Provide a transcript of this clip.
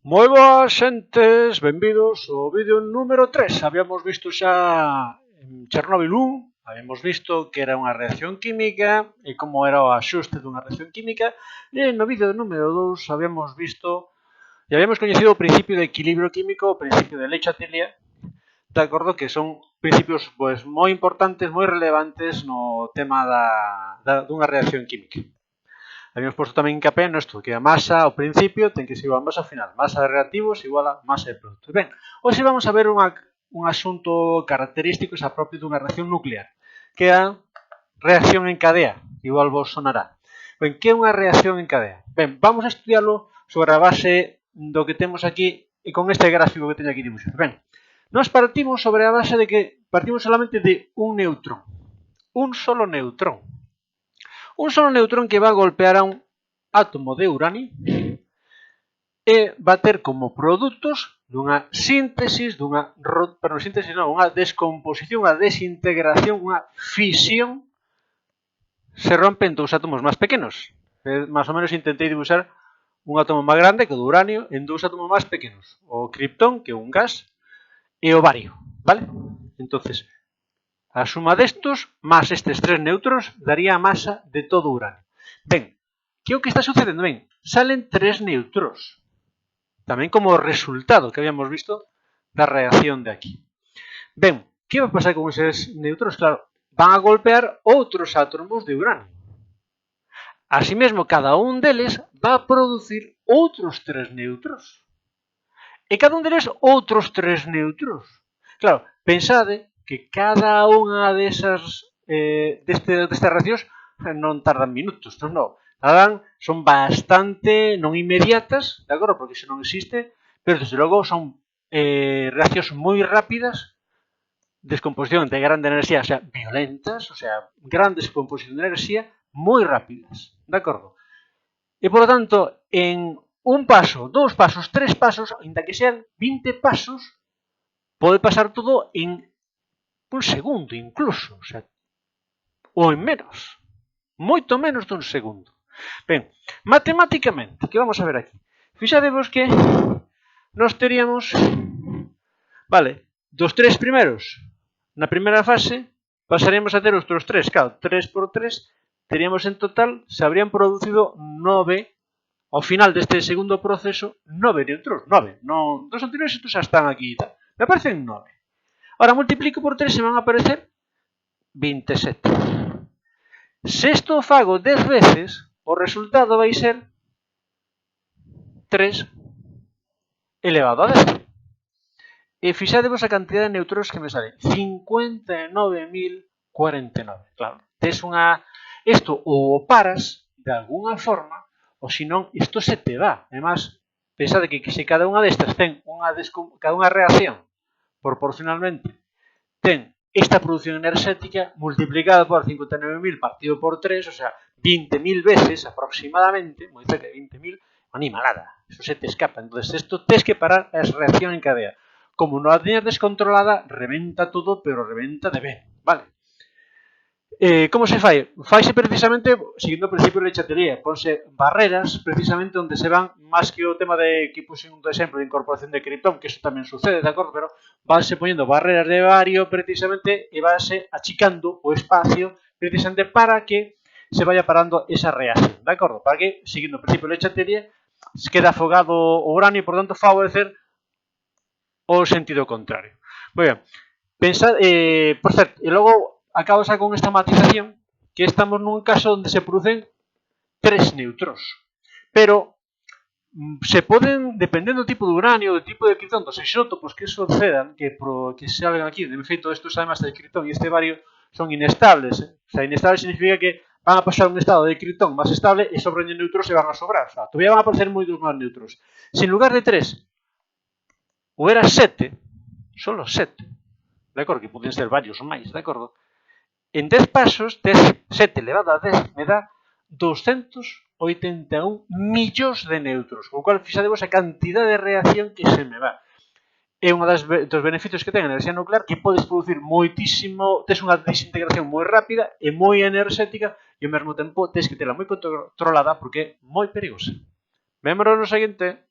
Moi boas xentes, benvidos ao vídeo número 3. Habíamos visto xa en Chernobyl 1, habíamos visto que era unha reacción química e como era o axuste dunha reacción química, e no vídeo número 2 habíamos visto e habíamos coñecido o principio de equilibrio químico, o principio de Le Chatelier, de acordo que son principios pois moi importantes, moi relevantes no tema dunha reacción química. Habíamos posto tamén hincapié nisto, que a masa ao principio ten que ser igual a masa ao final. Masa de reactivos igual a masa de produtos. Ben, hoxe vamos a ver un asunto característico xa propio dunha reacción nuclear, que é a reacción en cadea. Igual vos sonará. Ben, que é unha reacción en cadea? Ben, vamos a estudiarlo sobre a base do que temos aquí e con este gráfico que teño aquí dibuixado. Ben, nós partimos sobre a base de que partimos solamente de un neutrón. Un solo neutrón. Un solo neutrón que va a golpear a un átomo de uranio e va a ter como produtos dunha síntesis, unha descomposición, unha desintegración, unha fisión, se rompen dous átomos máis pequenos. Más ou menos intentei dibuixar un átomo máis grande que o do uranio en dous átomos máis pequenos. O criptón, que é un gas, e o bario, vale? Entonces, a suma destos, máis estes tres neutros, daría a masa de todo o uranio. Ben, que é o que está sucedendo? Ben, salen tres neutros. Tamén como resultado que habíamos visto da reacción de aquí. Ben, que vai pasar con eses neutros? Claro, van a golpear outros átomos de uranio. Así mesmo, cada un deles va a producir outros tres neutros. E cada un deles outros tres neutros. Claro, pensade que cada unha destas reaccións non tardan minutos, non. Son bastante non inmediatas, de acordo, porque iso non existe, pero desde logo son reaccións moi rápidas, descomposición de grande enerxía, o sea, violentas, o sea, gran descomposición de enerxía, moi rápidas, de acordo? E, por lo tanto, en un paso, dous pasos, tres pasos, ainda que sean 20 pasos, pode pasar todo en un segundo incluso, o sea, ou en menos, moito menos dun segundo. Ben, matemáticamente, que vamos a ver aquí? Fixadevos que nós teríamos, vale, dos tres primeros, na primeira fase, pasaríamos a ter os outros tres, claro, 3 por 3, teríamos en total, se habrían producido 9, ao final deste segundo proceso, 9 neutros, 9, non, dos anteriores estos xa están aquí e tal, me aparecen 9. Ahora multiplico por 3 e van a aparecer 27. Se isto fago 10 veces, o resultado vai ser 3 elevado a 10. E fixadevos a cantidad de neutróns que me sale. 59.049. Claro, tes unha... Isto ou o paras de alguna forma, ou senón isto se te va. Además, pensade que se cada unha destas ten cada unha reacción proporcionalmente ten esta produción enerxética multiplicada por 59.000 partido por 3, o sea, 20.000 veces aproximadamente, moi cerca de 20.000, animalada. Eso se te escapa. Entonces, esto tes que parar a reacción en cadea. Como non a teñas descontrolada, reventa todo, pero reventa de ben, vale? Como se fai? Faise precisamente seguindo o principio de Le Chatelier. Ponse barreras precisamente onde se van, máis que o tema de que puse un exemplo de incorporación de criptón, que eso tamén sucede, de acordo? Pero vanse poñendo barreras de bario precisamente e vanse achicando o espacio precisamente para que se vaya parando esa reacción, de acordo? Para que, seguindo o principio de Le Chatelier, se queda afogado o uranio e, por tanto, favorecer o sentido contrario. Moi ben. Pensad, por certo, e logo acabo xa con esta matización que estamos nun caso onde se producen tres neutróns. Pero se poden, dependendo do tipo de uranio, do tipo de criptón, dos isótopos que sucedan, que salgan aquí, de feito, estos además de criptón e este bario son inestables. O sea, inestable significa que van a pasar un estado de criptón máis estable e sobran neutróns e van a sobrar. O sea, todavía van a aparecer moitos máis neutróns. Se en lugar de 3 houbera 7, solo 7, de acordo? Que poden ser varios ou máis, de acordo? En 10 pasos, 7 elevado a 10 me dá 281 millóns de neutros, co cual fixadevos a cantidad de reacción que se me va. É un dos beneficios que ten a enerxía nuclear, que podes producir moitísimo, tes unha desintegración moi rápida e moi enerxética e ao mesmo tempo tes que tela moi controlada porque é moi perigosa. Vémonos no seguinte.